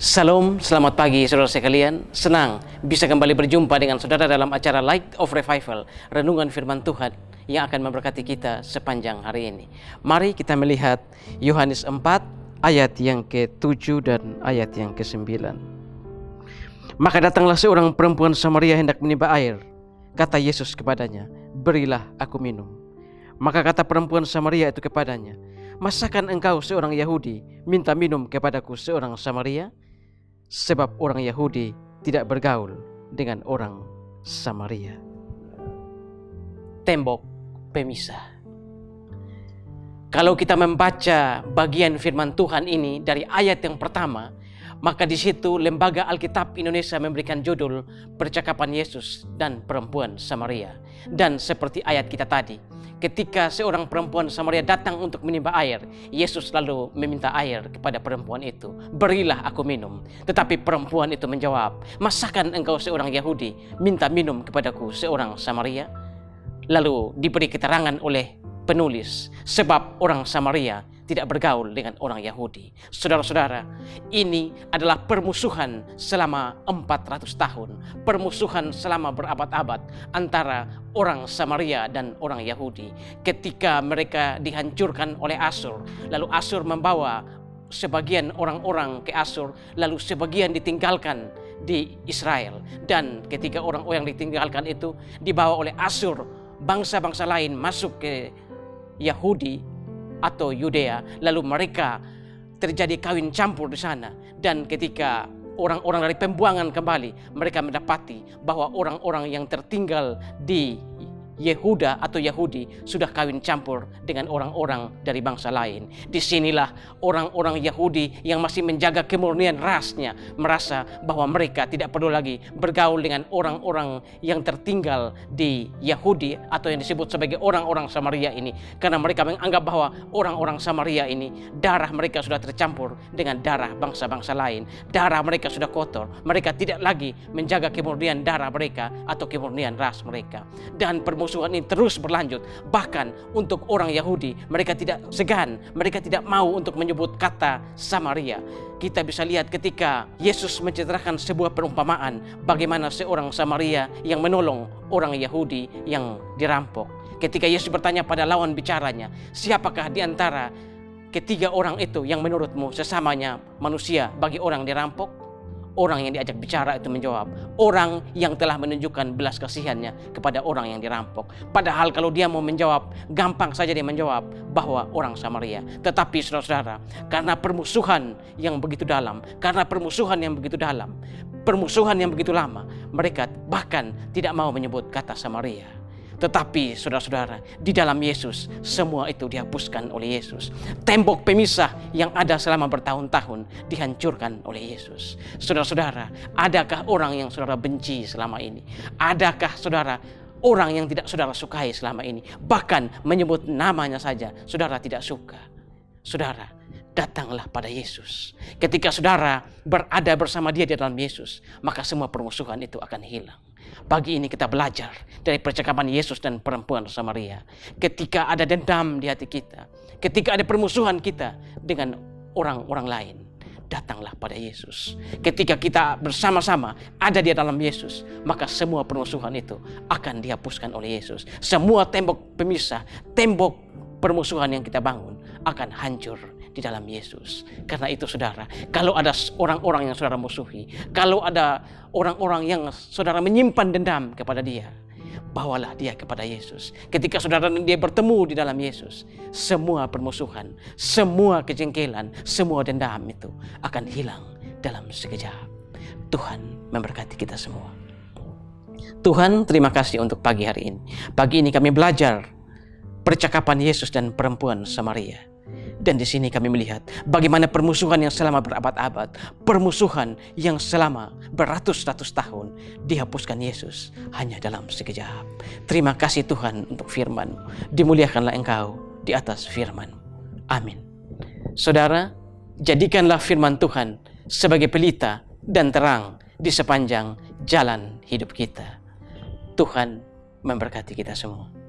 Salam, selamat pagi saudara sekalian. Senang bisa kembali berjumpa dengan saudara dalam acara Light of Revival, renungan firman Tuhan yang akan memberkati kita sepanjang hari ini. Mari kita melihat Yohanes 4 ayat yang ke-7 dan ayat yang ke-9. Maka datanglah seorang perempuan Samaria hendak menimba air. Kata Yesus kepadanya, "Berilah aku minum." Maka kata perempuan Samaria itu kepadanya, "Masakan engkau seorang Yahudi minta minum kepadaku seorang Samaria? Sebab orang Yahudi tidak bergaul dengan orang Samaria." Tembok pemisah. Kalau kita membaca bagian firman Tuhan ini dari ayat yang pertama, maka di situ Lembaga Alkitab Indonesia memberikan judul Percakapan Yesus dan Perempuan Samaria. Dan seperti ayat kita tadi, ketika seorang perempuan Samaria datang untuk menimba air, Yesus lalu meminta air kepada perempuan itu, "Berilah aku minum." Tetapi perempuan itu menjawab, "Masakan engkau seorang Yahudi minta minum kepadaku seorang Samaria?" Lalu diberi keterangan oleh penulis, sebab orang Samaria tidak bergaul dengan orang Yahudi. Saudara-saudara, ini adalah permusuhan selama 400 tahun. Permusuhan selama berabad-abad antara orang Samaria dan orang Yahudi. Ketika mereka dihancurkan oleh Asyur, lalu Asyur membawa sebagian orang-orang ke Asyur, lalu sebagian ditinggalkan di Israel. Dan ketika orang-orang yang ditinggalkan itu dibawa oleh Asyur, bangsa-bangsa lain masuk ke Yahudi atau Yudea, lalu mereka terjadi kawin campur di sana. Dan ketika orang-orang dari pembuangan kembali, mereka mendapati bahwa orang-orang yang tertinggal di Yehuda atau Yahudi sudah kawin campur dengan orang-orang dari bangsa lain. Disinilah orang-orang Yahudi yang masih menjaga kemurnian rasnya merasa bahwa mereka tidak perlu lagi bergaul dengan orang-orang yang tertinggal di Yahudi atau yang disebut sebagai orang-orang Samaria ini, karena mereka menganggap bahwa orang-orang Samaria ini darah mereka sudah tercampur dengan darah bangsa-bangsa lain. Darah mereka sudah kotor. Mereka tidak lagi menjaga kemurnian darah mereka atau kemurnian ras mereka. Dan permusuhan ini terus berlanjut. Bahkan untuk orang Yahudi, mereka tidak segan, mereka tidak mau untuk menyebut kata Samaria. Kita bisa lihat ketika Yesus menceritakan sebuah perumpamaan bagaimana seorang Samaria yang menolong orang Yahudi yang dirampok. Ketika Yesus bertanya pada lawan bicaranya, "Siapakah di antara ketiga orang itu yang menurutmu sesamanya manusia bagi orang dirampok?" Orang yang diajak bicara itu menjawab, "Orang yang telah menunjukkan belas kasihannya kepada orang yang dirampok." Padahal kalau dia mau menjawab, gampang saja dia menjawab bahwa orang Samaria. Tetapi saudara-saudara, karena permusuhan yang begitu dalam, permusuhan yang begitu lama, mereka bahkan tidak mau menyebut kata Samaria. Tetapi saudara-saudara, di dalam Yesus semua itu dihapuskan oleh Yesus. Tembok pemisah yang ada selama bertahun-tahun dihancurkan oleh Yesus. Saudara-saudara, adakah orang yang saudara benci selama ini? Adakah saudara orang yang tidak saudara sukai selama ini? Bahkan menyebut namanya saja saudara tidak suka. Saudara, datanglah pada Yesus. Ketika saudara berada bersama dia di dalam Yesus, maka semua permusuhan itu akan hilang. Pagi ini kita belajar dari percakapan Yesus dan perempuan Samaria. Ketika ada dendam di hati kita, ketika ada permusuhan kita dengan orang-orang lain, datanglah pada Yesus. Ketika kita bersama-sama ada di dalam Yesus, maka semua permusuhan itu akan dihapuskan oleh Yesus. Semua tembok pemisah, tembok permusuhan yang kita bangun akan hancur di dalam Yesus. Karena itu saudara, kalau ada orang-orang yang saudara musuhi, kalau ada orang-orang yang saudara menyimpan dendam kepada dia, bawalah dia kepada Yesus. Ketika saudara dan dia bertemu di dalam Yesus, semua permusuhan, semua kejengkelan, semua dendam itu akan hilang dalam sekejap. Tuhan memberkati kita semua. Tuhan, terima kasih untuk pagi hari ini. Pagi ini kami belajar percakapan Yesus dan perempuan Samaria. Dan di sini kami melihat bagaimana permusuhan yang selama berabad-abad, permusuhan yang selama beratus-ratus tahun dihapuskan Yesus hanya dalam sekejap. Terima kasih Tuhan untuk firman-Mu. Dimuliakanlah Engkau di atas firman-Mu. Amin. Saudara, jadikanlah firman Tuhan sebagai pelita dan terang di sepanjang jalan hidup kita. Tuhan memberkati kita semua.